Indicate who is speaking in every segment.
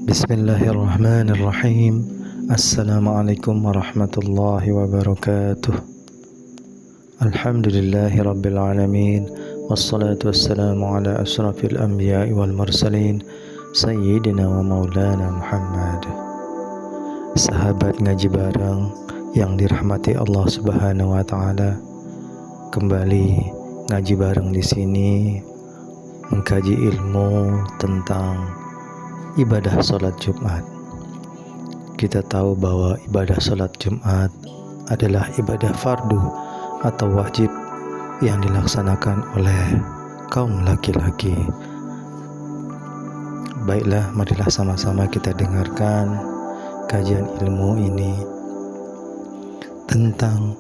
Speaker 1: Bismillahirrahmanirrahim. Assalamualaikum warahmatullahi wabarakatuh. Alhamdulillahi rabbil alamin. Wassalatu wassalamu ala asrafil anbiya'i wal mursalin Sayyidina wa maulana Muhammad. Sahabat ngaji bareng yang dirahmati Allah Subhanahu wa taala, kembali ngaji bareng di sini mengkaji ilmu tentang ibadah sholat Jumat. Kita tahu bahwa ibadah sholat Jumat adalah ibadah fardu atau wajib yang dilaksanakan oleh kaum laki-laki. Baiklah, marilah sama-sama kita dengarkan kajian ilmu ini tentang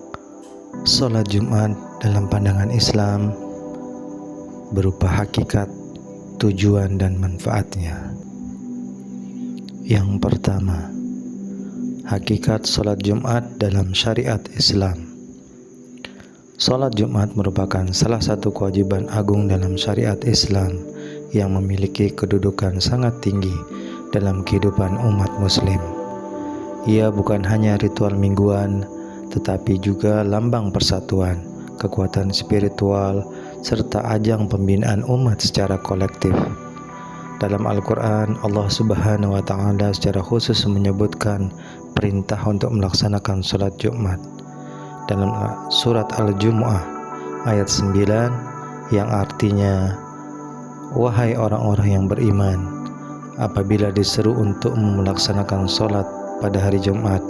Speaker 1: sholat Jumat dalam pandangan Islam berupa hakikat, tujuan, dan manfaatnya. Yang pertama, hakikat sholat Jumat dalam syariat Islam. Sholat Jumat merupakan salah satu kewajiban agung dalam syariat Islam yang memiliki kedudukan sangat tinggi dalam kehidupan umat muslim. Ia bukan hanya ritual mingguan, tetapi juga lambang persatuan, kekuatan spiritual, serta ajang pembinaan umat secara kolektif. Dalam Al-Quran, Allah Subhanahu wa ta'ala secara khusus menyebutkan perintah untuk melaksanakan sholat Jumat dalam surat Al-Jumu'ah ayat 9 yang artinya, wahai orang-orang yang beriman, apabila diseru untuk melaksanakan sholat pada hari Jumat,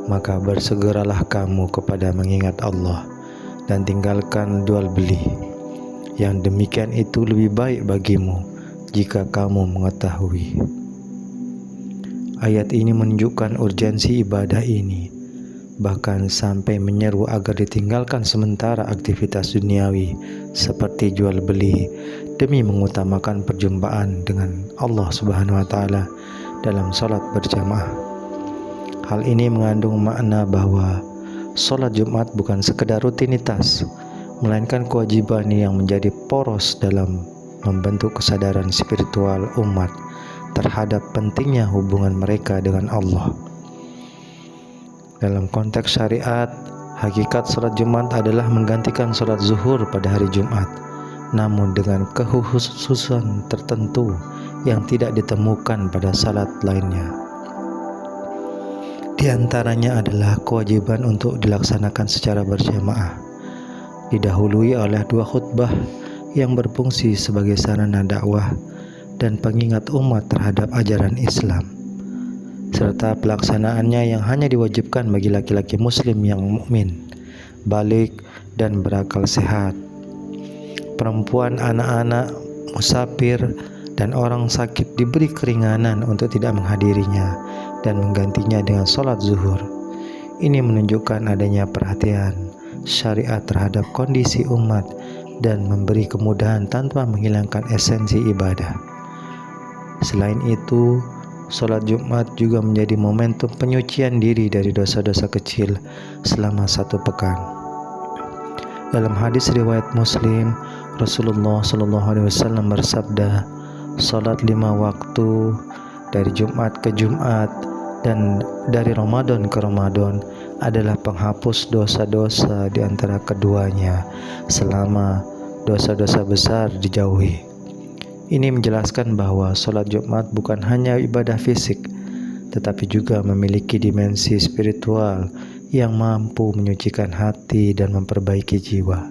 Speaker 1: maka bersegeralah kamu kepada mengingat Allah dan tinggalkan jual beli. Yang demikian itu lebih baik bagimu jika kamu mengetahui. Ayat ini menunjukkan urgensi ibadah ini, bahkan sampai menyeru agar ditinggalkan sementara aktivitas duniawi seperti jual beli demi mengutamakan perjumpaan dengan Allah Subhanahu wa taala dalam salat berjamaah. Hal ini mengandung makna bahwa salat Jumat bukan sekedar rutinitas, melainkan kewajiban yang menjadi poros dalam membentuk kesadaran spiritual umat terhadap pentingnya hubungan mereka dengan Allah. Dalam konteks syariat, hakikat sholat Jumat adalah menggantikan sholat zuhur pada hari Jumat, namun dengan kekhususan tertentu yang tidak ditemukan pada salat lainnya. Di antaranya adalah kewajiban untuk dilaksanakan secara berjamaah, didahului oleh 2 khutbah yang berfungsi sebagai sarana dakwah dan pengingat umat terhadap ajaran Islam, serta pelaksanaannya yang hanya diwajibkan bagi laki-laki muslim yang mukmin, balik, dan berakal sehat. Perempuan, anak-anak, musafir, dan orang sakit diberi keringanan untuk tidak menghadirinya dan menggantinya dengan sholat zuhur. Ini menunjukkan adanya perhatian syariat terhadap kondisi umat dan memberi kemudahan tanpa menghilangkan esensi ibadah. Selain itu, sholat Jumat juga menjadi momentum penyucian diri dari dosa-dosa kecil selama 1 pekan. Dalam hadis riwayat Muslim, Rasulullah SAW bersabda, sholat 5 waktu dari Jumat ke Jumat dan dari Ramadan ke Ramadan adalah penghapus dosa-dosa di antara keduanya selama dosa-dosa besar dijauhi. Ini menjelaskan bahwa sholat Jumat bukan hanya ibadah fisik, tetapi juga memiliki dimensi spiritual yang mampu menyucikan hati dan memperbaiki jiwa.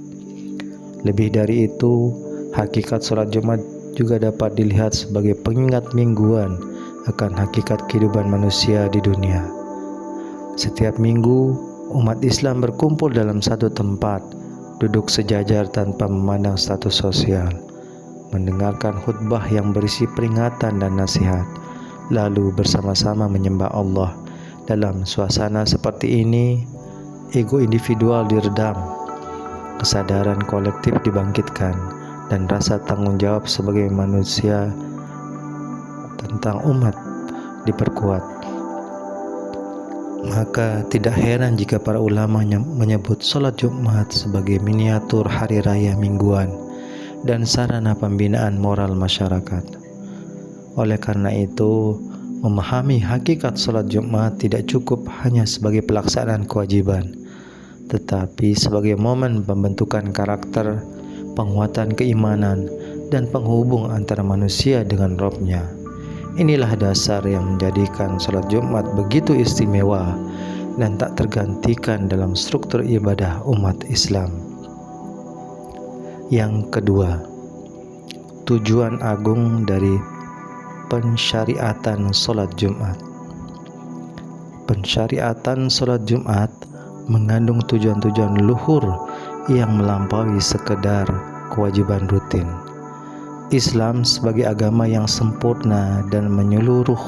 Speaker 1: Lebih dari itu, hakikat sholat Jumat juga dapat dilihat sebagai pengingat mingguan akan hakikat kehidupan manusia di dunia. Setiap minggu, umat Islam berkumpul dalam satu tempat, duduk sejajar tanpa memandang status sosial, mendengarkan khutbah yang berisi peringatan dan nasihat, lalu bersama-sama menyembah Allah. Dalam suasana seperti ini, ego individual diredam, kesadaran kolektif dibangkitkan, dan rasa tanggung jawab sebagai manusia tentang umat diperkuat. Maka tidak heran jika para ulama menyebut sholat Jumat sebagai miniatur hari raya mingguan dan sarana pembinaan moral masyarakat. Oleh karena itu, Memahami hakikat sholat Jumat tidak cukup hanya sebagai pelaksanaan kewajiban, tetapi sebagai momen pembentukan karakter, penguatan keimanan, dan penghubung antara manusia dengan Rabb-Nya. Inilah dasar yang menjadikan sholat Jumat begitu istimewa dan tak tergantikan dalam struktur ibadah umat Islam. Yang kedua, tujuan agung dari pensyariatan sholat Jumat. Pensyariatan sholat Jumat mengandung tujuan-tujuan luhur yang melampaui sekedar kewajiban rutin. Islam sebagai agama yang sempurna dan menyeluruh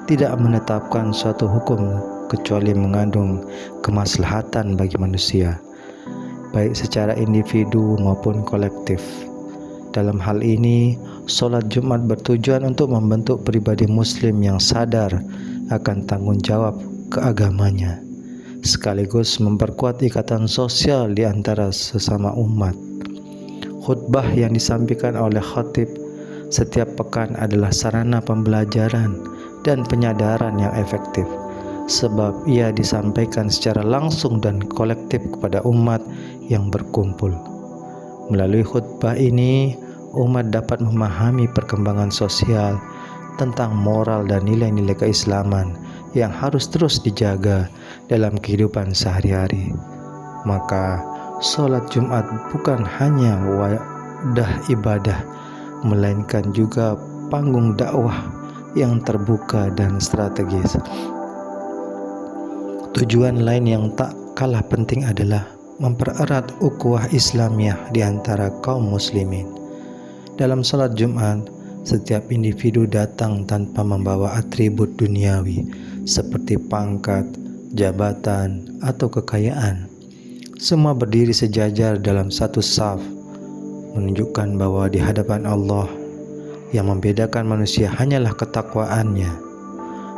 Speaker 1: tidak menetapkan suatu hukum kecuali mengandung kemaslahatan bagi manusia, baik secara individu maupun kolektif. Dalam hal ini, sholat Jumat bertujuan untuk membentuk pribadi muslim yang sadar akan tanggung jawab keagamanya, sekaligus memperkuat ikatan sosial di antara sesama umat. Khutbah yang disampaikan oleh khatib setiap pekan adalah sarana pembelajaran dan penyadaran yang efektif, sebab ia disampaikan secara langsung dan kolektif kepada umat yang berkumpul. Melalui khutbah ini, umat dapat memahami perkembangan sosial tentang moral dan nilai-nilai keislaman yang harus terus dijaga dalam kehidupan sehari-hari. Maka, sholat Jumat bukan hanya wadah ibadah, melainkan juga panggung dakwah yang terbuka dan strategis. Tujuan lain yang tak kalah penting adalah mempererat ukhuwah Islamiyah di antara kaum muslimin. Dalam salat Jumat, setiap individu datang tanpa membawa atribut duniawi seperti pangkat, jabatan, atau kekayaan. Semua berdiri sejajar dalam satu saf, menunjukkan bahwa di hadapan Allah yang membedakan manusia hanyalah ketakwaannya.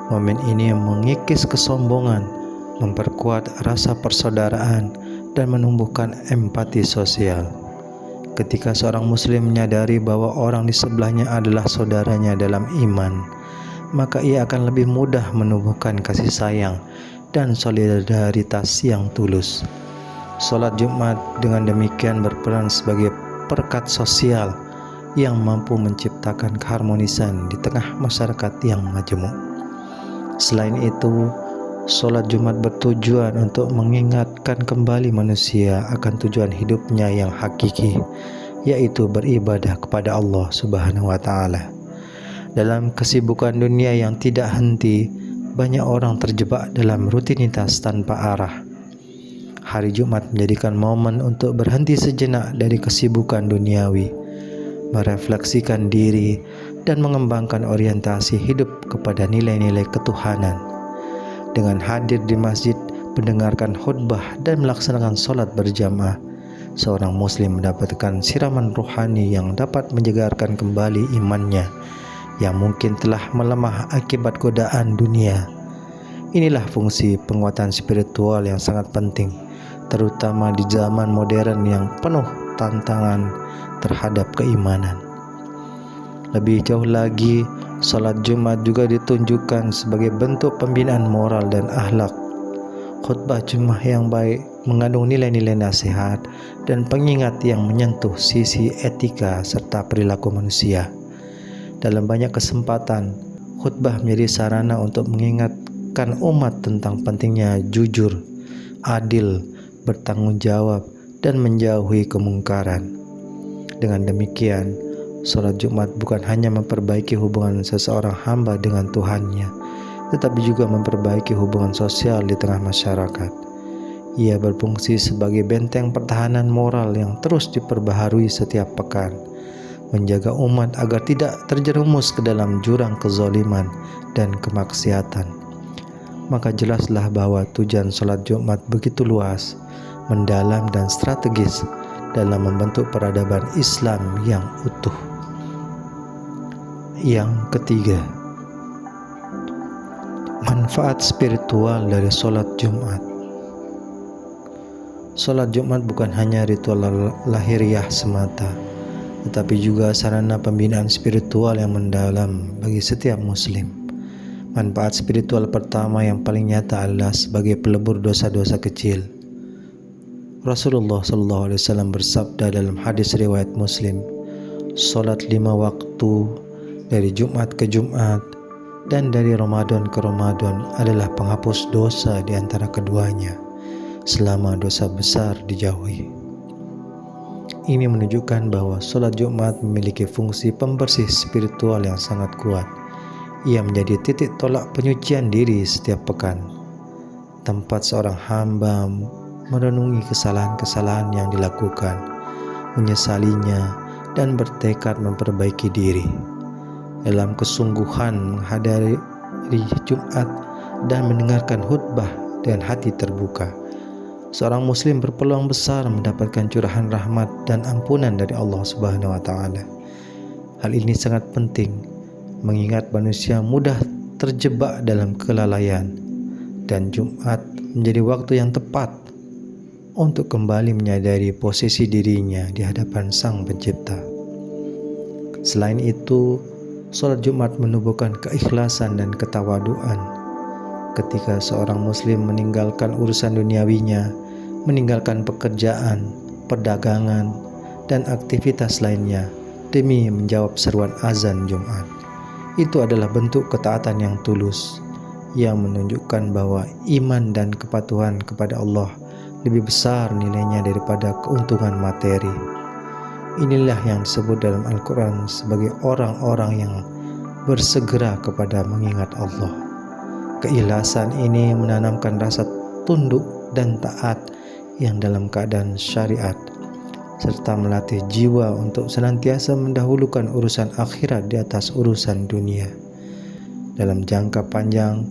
Speaker 1: Momen ini mengikis kesombongan, memperkuat rasa persaudaraan, dan menumbuhkan empati sosial. Ketika seorang muslim menyadari bahwa orang di sebelahnya adalah saudaranya dalam iman, maka ia akan lebih mudah menumbuhkan kasih sayang dan solidaritas yang tulus. Salat Jumat dengan demikian berperan sebagai perekat sosial yang mampu menciptakan keharmonisan di tengah masyarakat yang majemuk. Selain itu, salat Jumat bertujuan untuk mengingatkan kembali manusia akan tujuan hidupnya yang hakiki, yaitu beribadah kepada Allah Subhanahu wa Ta'ala. Dalam kesibukan dunia yang tidak henti, banyak orang terjebak dalam rutinitas tanpa arah. Hari Jumat menjadikan momen untuk berhenti sejenak dari kesibukan duniawi, merefleksikan diri, dan mengembangkan orientasi hidup kepada nilai-nilai ketuhanan. Dengan hadir di masjid, mendengarkan khutbah, dan melaksanakan sholat berjamaah, seorang muslim mendapatkan siraman rohani yang dapat menyegarkan kembali imannya yang mungkin telah melemah akibat godaan dunia. Inilah fungsi penguatan spiritual yang sangat penting, terutama di zaman modern yang penuh tantangan terhadap keimanan. Lebih jauh lagi, salat Jumat juga ditunjukkan sebagai bentuk pembinaan moral dan akhlak. Khutbah Jumat yang baik mengandung nilai-nilai nasihat dan pengingat yang menyentuh sisi etika serta perilaku manusia. Dalam banyak kesempatan, khutbah menjadi sarana untuk mengingatkan umat tentang pentingnya jujur, adil, bertanggung jawab, dan menjauhi kemungkaran. Dengan demikian, salat Jumat bukan hanya memperbaiki hubungan seseorang hamba dengan Tuhannya, tetapi juga memperbaiki hubungan sosial di tengah masyarakat. Ia berfungsi sebagai benteng pertahanan moral yang terus diperbaharui setiap pekan, menjaga umat agar tidak terjerumus ke dalam jurang kezaliman dan kemaksiatan. Maka jelaslah bahwa tujuan salat Jumat begitu luas, mendalam, dan strategis dalam membentuk peradaban Islam yang utuh. Yang ketiga, manfaat spiritual dari salat Jumat. Salat Jumat bukan hanya ritual lahiriah semata, tetapi juga sarana pembinaan spiritual yang mendalam bagi setiap muslim. Manfaat spiritual pertama yang paling nyata adalah sebagai pelebur dosa-dosa kecil. Rasulullah SAW bersabda dalam hadis riwayat Muslim, "Salat 5 waktu dari Jumat ke Jumat dan dari Ramadan ke Ramadan adalah penghapus dosa di antara keduanya, selama dosa besar dijauhi." Ini menunjukkan bahwa salat Jumat memiliki fungsi pembersih spiritual yang sangat kuat. Ia menjadi titik tolak penyucian diri setiap pekan, tempat seorang hamba merenungi kesalahan-kesalahan yang dilakukan, menyesalinya, dan bertekad memperbaiki diri. Dalam kesungguhan menghadiri Jumat dan mendengarkan khutbah dengan hati terbuka, seorang muslim berpeluang besar mendapatkan curahan rahmat dan ampunan dari Allah Subhanahu wa taala. Hal ini sangat penting mengingat manusia mudah terjebak dalam kelalaian, dan Jumat menjadi waktu yang tepat untuk kembali menyadari posisi dirinya di hadapan Sang Pencipta. Selain itu, salat Jumat menumbuhkan keikhlasan dan ketawaduan. Ketika seorang muslim meninggalkan urusan duniawinya, meninggalkan pekerjaan, perdagangan, dan aktivitas lainnya demi menjawab seruan azan Jumat, itu adalah bentuk ketaatan yang tulus yang menunjukkan bahwa iman dan kepatuhan kepada Allah lebih besar nilainya daripada keuntungan materi. Inilah yang disebut dalam Al-Quran sebagai orang-orang yang bersegera kepada mengingat Allah. Keikhlasan ini menanamkan rasa tunduk dan taat yang dalam keadaan syariat, serta melatih jiwa untuk senantiasa mendahulukan urusan akhirat di atas urusan dunia. Dalam jangka panjang,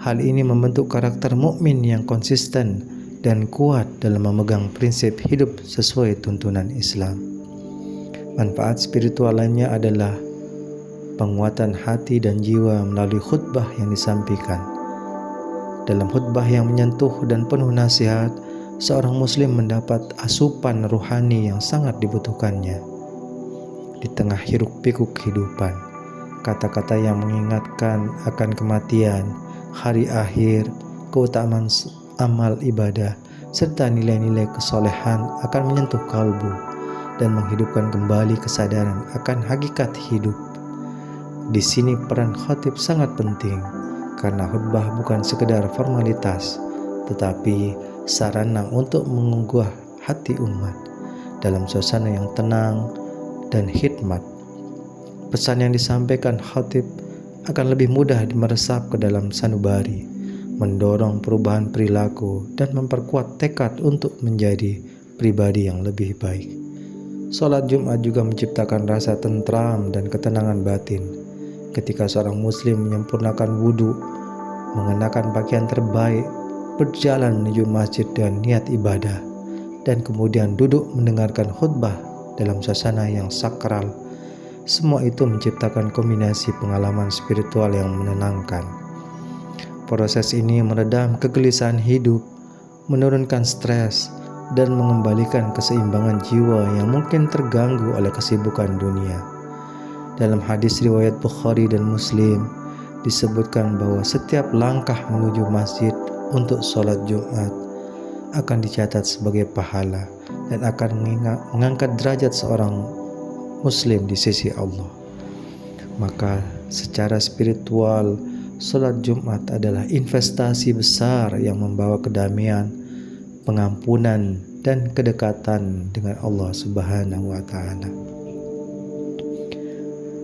Speaker 1: hal ini membentuk karakter mukmin yang konsisten dan kuat dalam memegang prinsip hidup sesuai tuntunan Islam. Manfaat spiritual lainnya adalah penguatan hati dan jiwa melalui khutbah yang disampaikan. Dalam khutbah yang menyentuh dan penuh nasihat, seorang muslim mendapat asupan rohani yang sangat dibutuhkannya. Di tengah hiruk-pikuk kehidupan, kata-kata yang mengingatkan akan kematian, hari akhir, keutamaan amal ibadah, serta nilai-nilai kesolehan akan menyentuh kalbu dan menghidupkan kembali kesadaran akan hakikat hidup. Di sini peran khatib sangat penting, karena khutbah bukan sekedar formalitas, tetapi sarana untuk menggugah hati umat dalam suasana yang tenang dan hikmat. Pesan yang disampaikan khatib akan lebih mudah meresap ke dalam sanubari, mendorong perubahan perilaku dan memperkuat tekad untuk menjadi pribadi yang lebih baik. Salat Jumat juga menciptakan rasa tentram dan ketenangan batin. Ketika seorang muslim menyempurnakan wudhu, mengenakan pakaian terbaik, berjalan menuju masjid dan niat ibadah, dan kemudian duduk mendengarkan khutbah dalam suasana yang sakral, semua itu menciptakan kombinasi pengalaman spiritual yang menenangkan. Proses ini meredam kegelisahan hidup, menurunkan stres, dan mengembalikan keseimbangan jiwa yang mungkin terganggu oleh kesibukan dunia. Dalam hadis riwayat Bukhari dan Muslim disebutkan bahwa setiap langkah menuju masjid untuk sholat Jumat akan dicatat sebagai pahala dan akan mengangkat derajat seorang muslim di sisi Allah. Maka secara spiritual, sholat Jumat adalah investasi besar yang membawa kedamaian, pengampunan, dan kedekatan dengan Allah Subhanahu wa taala.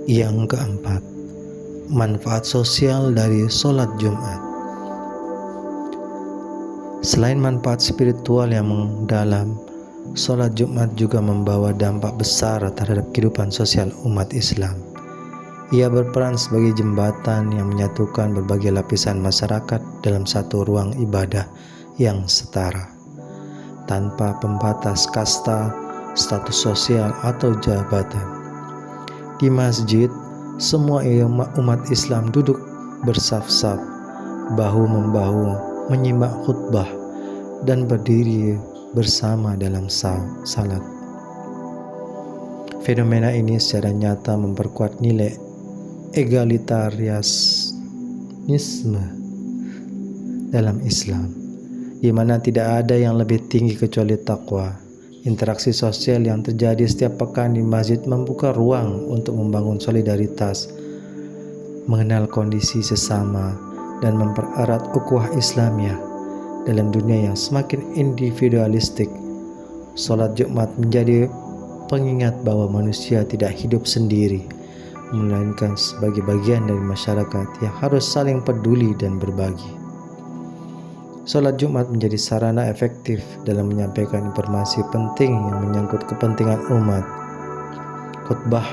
Speaker 1: Yang keempat, manfaat sosial dari sholat Jumat. Selain manfaat spiritual yang mendalam, sholat Jumat juga membawa dampak besar terhadap kehidupan sosial umat Islam. Ia berperan sebagai jembatan yang menyatukan berbagai lapisan masyarakat dalam satu ruang ibadah yang setara, tanpa pembatas kasta, status sosial, atau jabatan. Di masjid, semua umat Islam duduk bersaf-saf, bahu-membahu, menyimak khutbah, dan berdiri bersama dalam salat. Fenomena ini secara nyata memperkuat nilai egalitarias humanisme dalam Islam, di mana tidak ada yang lebih tinggi kecuali takwa. Interaksi sosial yang terjadi setiap pekan di masjid membuka ruang untuk membangun solidaritas, mengenal kondisi sesama, dan mempererat ukhuwah Islamiyah. Dalam dunia yang semakin individualistik, sholat Jumat menjadi pengingat bahwa manusia tidak hidup sendiri, melainkan sebagai bagian dari masyarakat yang harus saling peduli dan berbagi. Sholat Jumat menjadi sarana efektif dalam menyampaikan informasi penting yang menyangkut kepentingan umat. Khutbah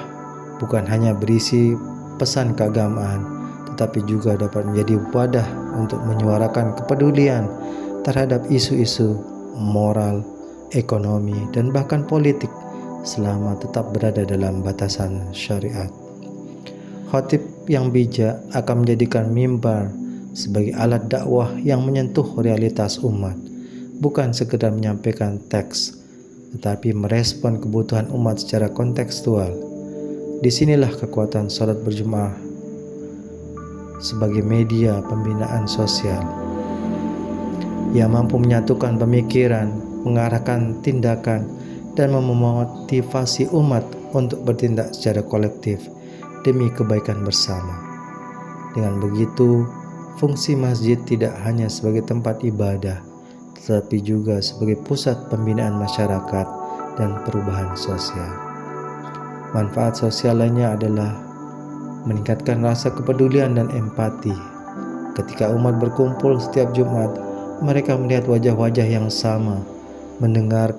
Speaker 1: bukan hanya berisi pesan keagamaan, tetapi juga dapat menjadi wadah untuk menyuarakan kepedulian terhadap isu-isu moral, ekonomi, dan bahkan politik selama tetap berada dalam batasan syariat. Khatib yang bijak akan menjadikan mimbar sebagai alat dakwah yang menyentuh realitas umat, bukan sekedar menyampaikan teks, tetapi merespon kebutuhan umat secara kontekstual. Disinilah kekuatan sholat berjamaah sebagai media pembinaan sosial yang mampu menyatukan pemikiran, mengarahkan tindakan, dan memotivasi umat untuk bertindak secara kolektif demi kebaikan bersama. Dengan begitu, fungsi masjid tidak hanya sebagai tempat ibadah, tetapi juga sebagai pusat pembinaan masyarakat dan perubahan sosial. Manfaat sosial lainnya adalah meningkatkan rasa kepedulian dan empati. Ketika umat berkumpul setiap Jumat, mereka melihat wajah-wajah yang sama, mendengar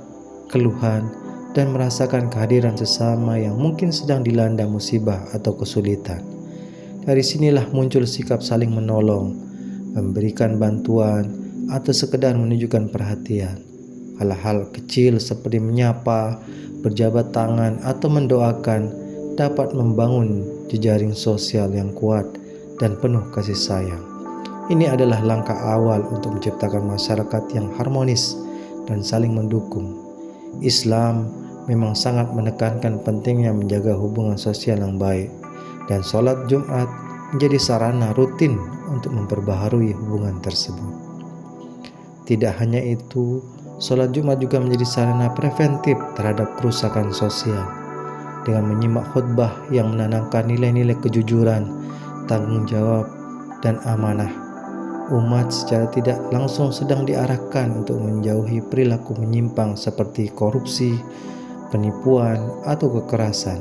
Speaker 1: keluhan, dan merasakan kehadiran sesama yang mungkin sedang dilanda musibah atau kesulitan. Dari sinilah muncul sikap saling menolong, memberikan bantuan, atau sekedar menunjukkan perhatian. Hal-hal kecil seperti menyapa, berjabat tangan, atau mendoakan dapat membangun jejaring sosial yang kuat dan penuh kasih sayang. Ini adalah langkah awal untuk menciptakan masyarakat yang harmonis dan saling mendukung. Islam memang sangat menekankan pentingnya menjaga hubungan sosial yang baik, dan sholat Jumat menjadi sarana rutin untuk memperbaharui hubungan tersebut. Tidak hanya itu, sholat Jumat juga menjadi sarana preventif terhadap kerusakan sosial. Dengan menyimak khutbah yang menanamkan nilai-nilai kejujuran, tanggung jawab, dan amanah, umat secara tidak langsung sedang diarahkan untuk menjauhi perilaku menyimpang seperti korupsi, penipuan, atau kekerasan.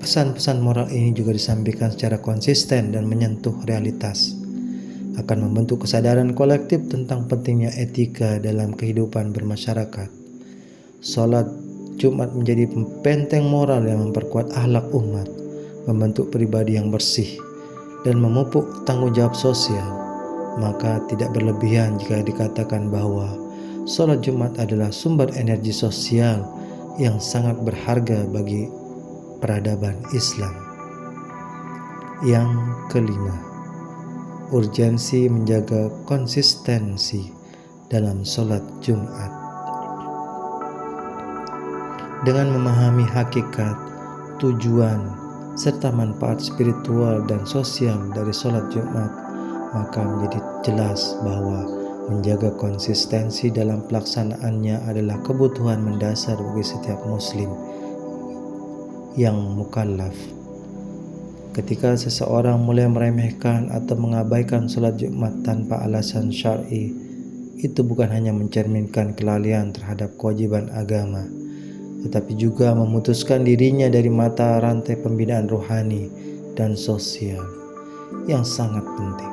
Speaker 1: Pesan-pesan moral ini juga disampaikan secara konsisten dan menyentuh realitas, akan membentuk kesadaran kolektif tentang pentingnya etika dalam kehidupan bermasyarakat. Salat Jumat menjadi benteng moral yang memperkuat akhlak umat, membentuk pribadi yang bersih, dan memupuk tanggung jawab sosial. Maka tidak berlebihan jika dikatakan bahwa salat Jumat adalah sumber energi sosial yang sangat berharga bagi peradaban Islam. Yang kelima, urgensi menjaga konsistensi dalam sholat Jumat. Dengan memahami hakikat, tujuan, serta manfaat spiritual dan sosial dari sholat Jumat, maka menjadi jelas bahwa menjaga konsistensi dalam pelaksanaannya adalah kebutuhan mendasar bagi setiap muslim yang mukallaf. Ketika seseorang mulai meremehkan atau mengabaikan sholat Jumat tanpa alasan syar'i, itu bukan hanya mencerminkan kelalaian terhadap kewajiban agama, tetapi juga memutuskan dirinya dari mata rantai pembinaan rohani dan sosial yang sangat penting.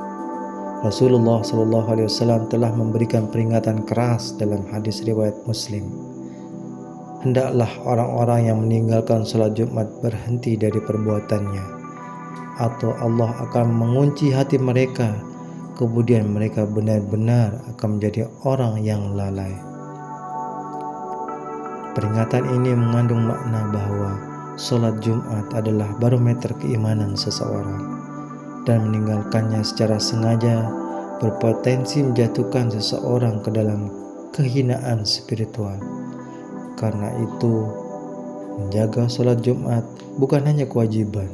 Speaker 1: Rasulullah SAW telah memberikan peringatan keras dalam hadis riwayat Muslim. Hendaklah orang-orang yang meninggalkan sholat Jumat berhenti dari perbuatannya, atau Allah akan mengunci hati mereka, kemudian mereka benar-benar akan menjadi orang yang lalai. Peringatan ini mengandung makna bahwa sholat Jumat adalah barometer keimanan seseorang, dan meninggalkannya secara sengaja berpotensi menjatuhkan seseorang ke dalam kehinaan spiritual. Karena itu, menjaga sholat Jumat bukan hanya kewajiban,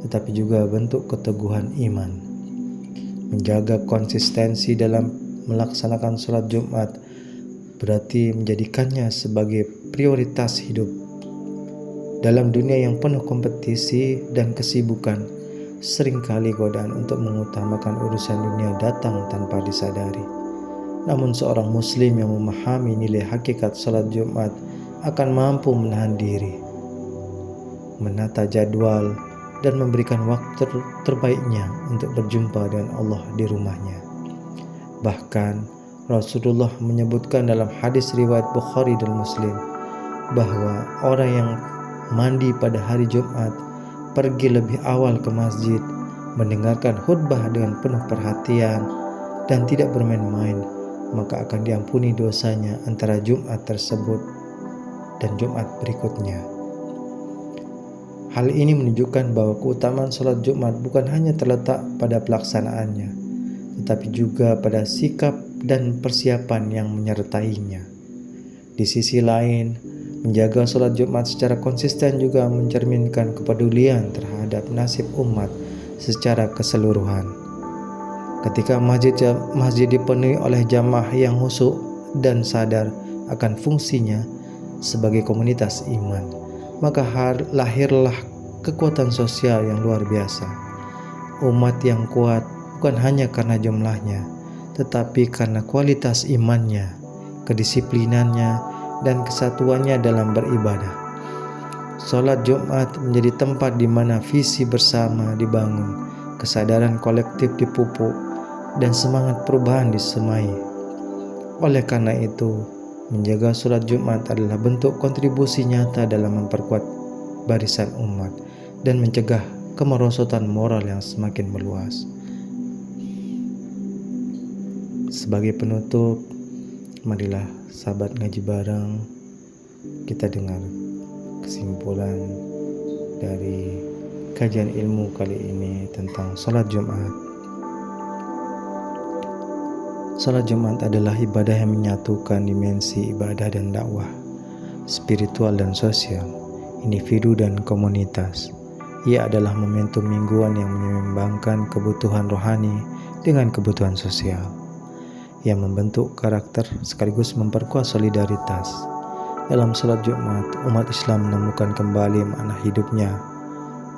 Speaker 1: tetapi juga bentuk keteguhan iman. Menjaga konsistensi dalam melaksanakan sholat Jumat berarti menjadikannya sebagai prioritas hidup. Dalam dunia yang penuh kompetisi dan kesibukan, seringkali godaan untuk mengutamakan urusan dunia datang tanpa disadari. Namun seorang muslim yang memahami nilai hakikat sholat Jumat akan mampu menahan diri, menata jadwal, dan memberikan waktu terbaiknya untuk berjumpa dengan Allah di rumahnya. Bahkan Rasulullah menyebutkan dalam hadis riwayat Bukhari dan Muslim bahwa orang yang mandi pada hari Jumat, pergi lebih awal ke masjid, mendengarkan khutbah dengan penuh perhatian dan tidak bermain-main, maka akan diampuni dosanya antara Jumat tersebut dan Jumat berikutnya. Hal ini menunjukkan bahwa keutamaan sholat Jumat bukan hanya terletak pada pelaksanaannya, tetapi juga pada sikap dan persiapan yang menyertainya. Di sisi lain, menjaga sholat Jumat secara konsisten juga mencerminkan kepedulian terhadap nasib umat secara keseluruhan. Ketika masjid dipenuhi oleh jamaah yang khusyuk dan sadar akan fungsinya sebagai komunitas iman, maka lahirlah kekuatan sosial yang luar biasa. Umat yang kuat bukan hanya karena jumlahnya, tetapi karena kualitas imannya, kedisiplinannya, dan kesatuannya dalam beribadah. Sholat Jumat menjadi tempat di mana visi bersama dibangun, kesadaran kolektif dipupuk, dan semangat perubahan disemai. Oleh karena itu, menjaga sholat Jumat adalah bentuk kontribusi nyata dalam memperkuat barisan umat dan mencegah kemerosotan moral yang semakin meluas. Sebagai penutup, marilah sahabat ngaji bareng kita dengar kesimpulan dari kajian ilmu kali ini tentang sholat Jumat. Sholat Jumat adalah ibadah yang menyatukan dimensi ibadah dan dakwah, spiritual dan sosial, individu dan komunitas. Ia adalah momentum mingguan yang menyeimbangkan kebutuhan rohani dengan kebutuhan sosial, yang membentuk karakter sekaligus memperkuat solidaritas. Dalam sholat Jumat, umat Islam menemukan kembali makna hidupnya,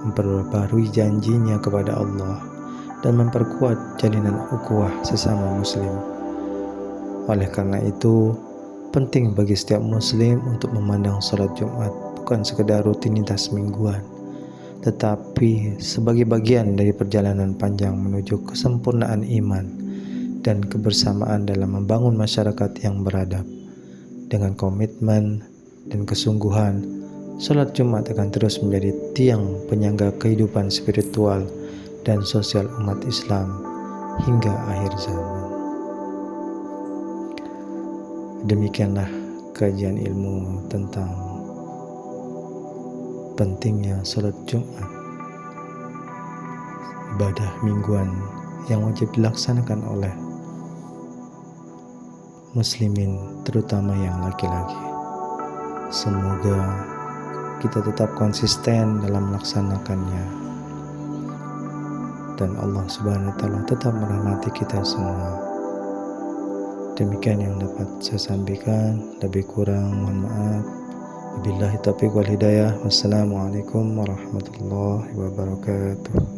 Speaker 1: memperbarui janjinya kepada Allah, dan memperkuat jalinan ukhuwah sesama muslim. Oleh karena itu, penting bagi setiap muslim untuk memandang sholat Jumat bukan sekedar rutinitas mingguan, tetapi sebagai bagian dari perjalanan panjang menuju kesempurnaan iman dan kebersamaan dalam membangun masyarakat yang beradab. Dengan komitmen dan kesungguhan, sholat Jumat akan terus menjadi tiang penyangga kehidupan spiritual dan sosial umat Islam hingga akhir zaman. Demikianlah kajian ilmu tentang pentingnya sholat Jumat, ibadah mingguan yang wajib dilaksanakan oleh muslimin, terutama yang laki-laki. Semoga kita tetap konsisten dalam melaksanakannya, dan Allah Subhanahu wa Ta'ala tetap merahmati kita semua. Demikian yang dapat saya sampaikan, lebih kurang mohon maaf. Wabillahi taufiq wal hidayah. Wassalamualaikum warahmatullahi wabarakatuh.